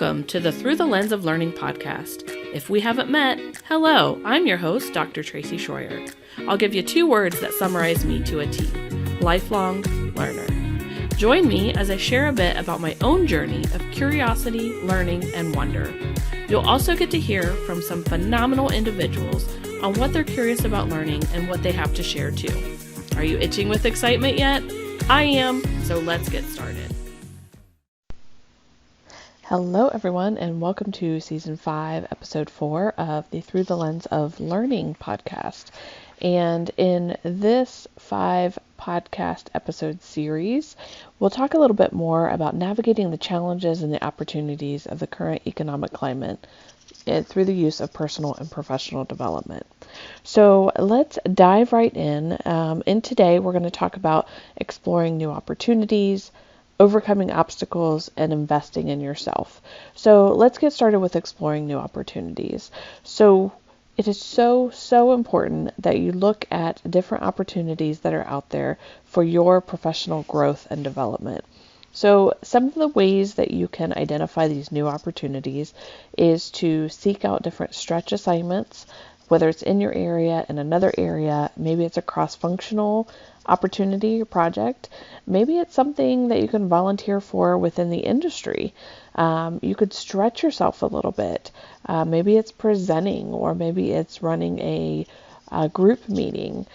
Welcome to the Through the Lens of Learning podcast. If we haven't met, hello, I'm your host, Dr. Tracy Schroyer. I'll give you 2 words that summarize me to a T: lifelong learner. Join me as I share a bit about my own journey of curiosity, learning, and wonder. You'll also get to hear from some phenomenal individuals on what they're curious about learning and what they have to share too. Are you itching with excitement yet? I am, so let's get started. Hello everyone, and welcome to Season 5, Episode 4 of the Through the Lens of Learning podcast. And in this 5 podcast episode series, we'll talk a little bit more about navigating the challenges and the opportunities of the current economic climate through the use of personal and professional development. So let's dive right in. And today we're going to talk about exploring new opportunities, overcoming obstacles, and investing in yourself. So let's get started with exploring new opportunities. So it is so important that you look at different opportunities that are out there for your professional growth and development. So some of the ways that you can identify these new opportunities is to seek out different stretch assignments, whether it's in your area, in another area. Maybe it's a cross-functional opportunity or project. Maybe it's something that you can volunteer for within the industry. You could stretch yourself a little bit. Maybe it's presenting, or maybe it's running a group meeting.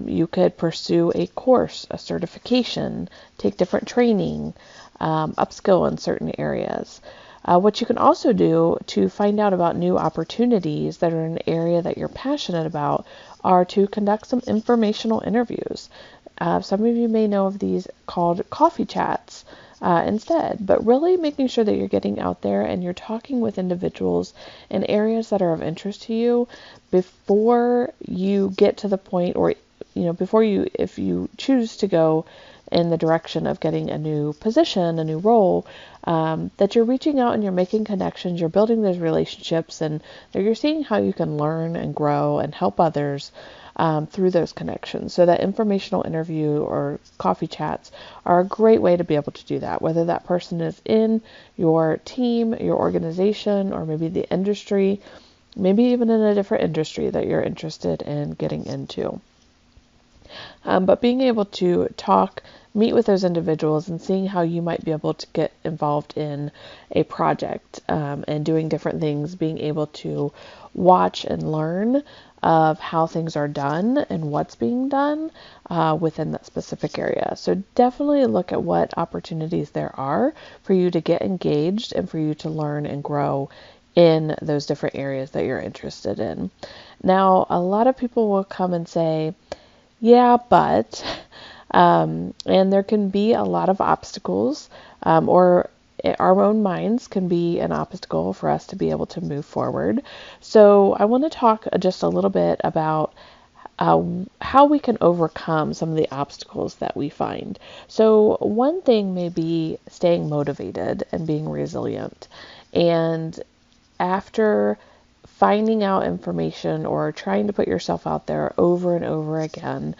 You could pursue a course, a certification, take different training, upskill in certain areas. What you can also do to find out about new opportunities that are in an area that you're passionate about are to conduct some informational interviews. Some of you may know of these called coffee chats instead, but really making sure that you're getting out there and you're talking with individuals in areas that are of interest to you before you get to the point, or if you choose to go in the direction of getting a new position, a new role, that you're reaching out and you're making connections, you're building those relationships, and that you're seeing how you can learn and grow and help others through those connections. So that informational interview or coffee chats are a great way to be able to do that, whether that person is in your team, your organization, or maybe the industry, maybe even in a different industry that you're interested in getting into. But being able to meet with those individuals and seeing how you might be able to get involved in a project and doing different things, being able to watch and learn of how things are done and what's being done within that specific area. So definitely look at what opportunities there are for you to get engaged and for you to learn and grow in those different areas that you're interested in. Now, a lot of people will come and say, yeah, but, and there can be a lot of obstacles, or our own minds can be an obstacle for us to be able to move forward. So I want to talk just a little bit about how we can overcome some of the obstacles that we find. So one thing may be staying motivated and being resilient. And after finding out information or trying to put yourself out there over and over again,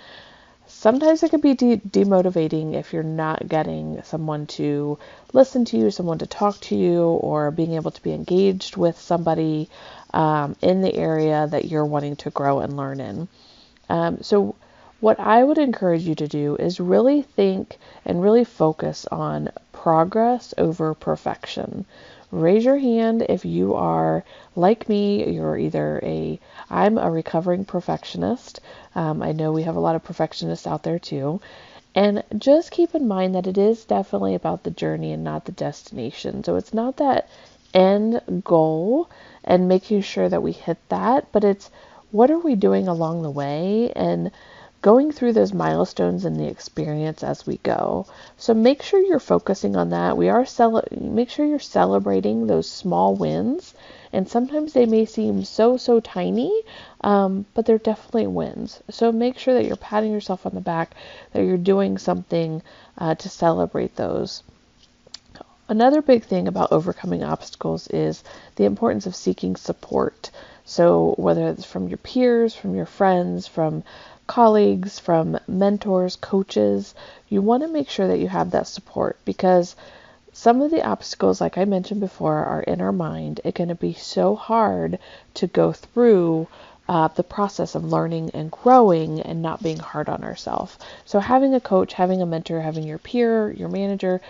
sometimes it can be demotivating if you're not getting someone to listen to you, someone to talk to you, or being able to be engaged with somebody in the area that you're wanting to grow and learn in. So what I would encourage you to do is really think and really focus on progress over perfection. Raise your hand if you are like me. I'm a recovering perfectionist. I know we have a lot of perfectionists out there too. And just keep in mind that it is definitely about the journey and not the destination. So it's not that end goal and making sure that we hit that, but it's what are we doing along the way and going through those milestones in the experience as we go. So make sure you're focusing on that. Make sure you're celebrating those small wins. And sometimes they may seem so tiny, but they're definitely wins. So make sure that you're patting yourself on the back, that you're doing something to celebrate those. Another big thing about overcoming obstacles is the importance of seeking support. So whether it's from your peers, from your friends, from colleagues, from mentors, coaches, you want to make sure that you have that support, because some of the obstacles, like I mentioned before, are in our mind. It's going to be so hard to go through the process of learning and growing and not being hard on ourselves. So having a coach, having a mentor, having your peer, your manager,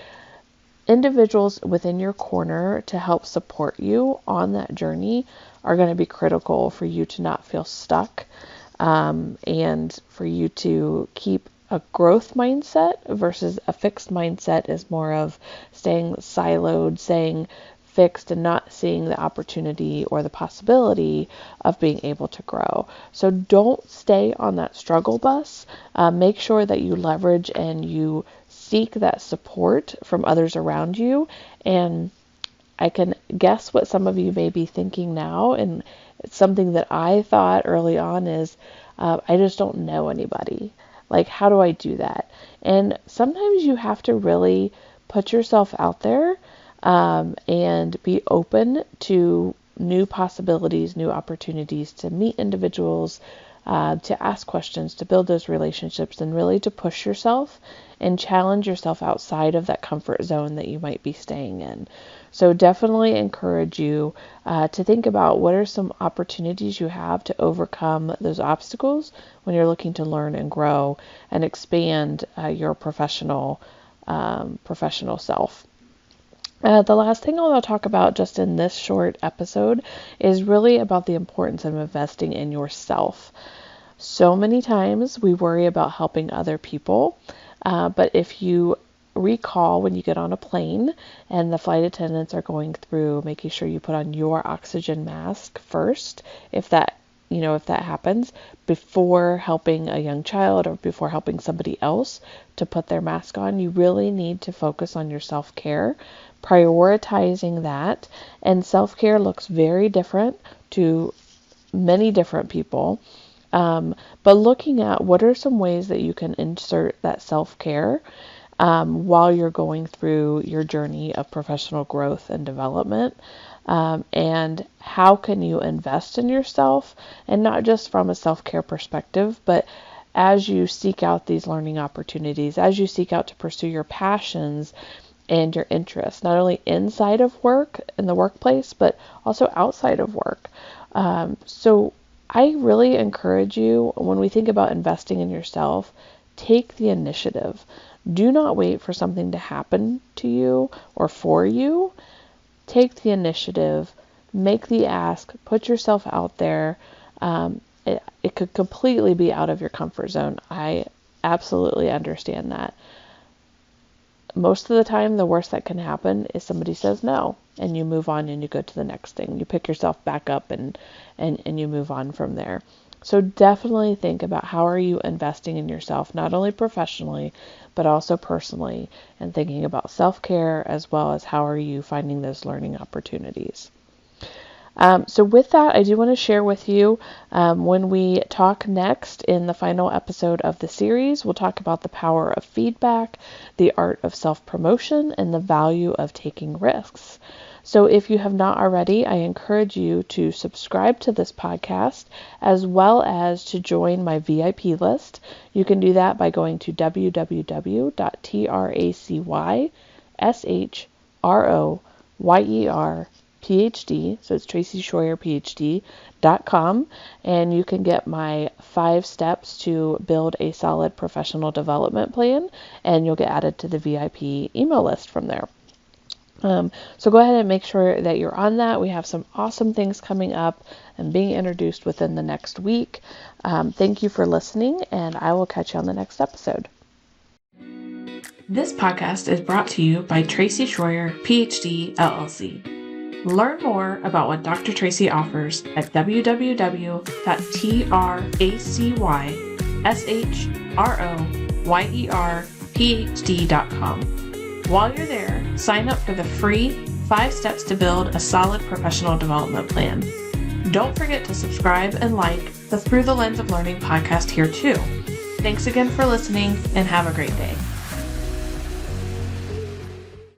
individuals within your corner to help support you on that journey are going to be critical for you to not feel stuck, and for you to keep a growth mindset versus a fixed mindset is more of staying siloed, staying fixed, and not seeing the opportunity or the possibility of being able to grow. So don't stay on that struggle bus. Make sure that you leverage and you seek that support from others around you. And I can guess what some of you may be thinking now, and it's something that I thought early on is, I just don't know anybody. Like, how do I do that? And sometimes you have to really put yourself out there, and be open to new possibilities, new opportunities, to meet individuals, to ask questions, to build those relationships, and really to push yourself and challenge yourself outside of that comfort zone that you might be staying in. So definitely encourage you to think about what are some opportunities you have to overcome those obstacles when you're looking to learn and grow and expand your professional self. The last thing I'll talk about just in this short episode is really about the importance of investing in yourself. So many times we worry about helping other people, but if you recall when you get on a plane and the flight attendants are going through making sure you put on your oxygen mask first, if that happens before helping a young child or before helping somebody else to put their mask on, you really need to focus on your self-care, prioritizing that. And self-care looks very different to many different people. But looking at what are some ways that you can insert that self-care while you're going through your journey of professional growth and development, and how can you invest in yourself, and not just from a self-care perspective, but as you seek out these learning opportunities, as you seek out to pursue your passions and your interests, not only inside of work in the workplace, but also outside of work. So I really encourage you, when we think about investing in yourself, take the initiative. Do not wait for something to happen to you or for you. Take the initiative, make the ask, put yourself out there. It could completely be out of your comfort zone. I absolutely understand that. Most of the time, the worst that can happen is somebody says no, and you move on and you go to the next thing. You pick yourself back up and you move on from there. So definitely think about how are you investing in yourself, not only professionally, but also personally, and thinking about self-care as well as how are you finding those learning opportunities. So with that, I do want to share with you, when we talk next in the final episode of the series, we'll talk about the power of feedback, the art of self-promotion, and the value of taking risks. So if you have not already, I encourage you to subscribe to this podcast as well as to join my VIP list. You can do that by going to www.tracyshroyer.phd, so it's Tracy Schroyer PhD.com, and you can get my 5 steps to build a solid professional development plan, and you'll get added to the VIP email list from there. So go ahead and make sure that you're on that. We have some awesome things coming up and being introduced within the next week. Thank you for listening, and I will catch you on the next episode. This podcast is brought to you by Tracy Schroyer, PhD, LLC. Learn more about what Dr. Tracy offers at www.tracyshroyerphd.com. While you're there, sign up for the free 5 steps to build a solid professional development plan. Don't forget to subscribe and like the Through the Lens of Learning podcast here too. Thanks again for listening, and have a great day.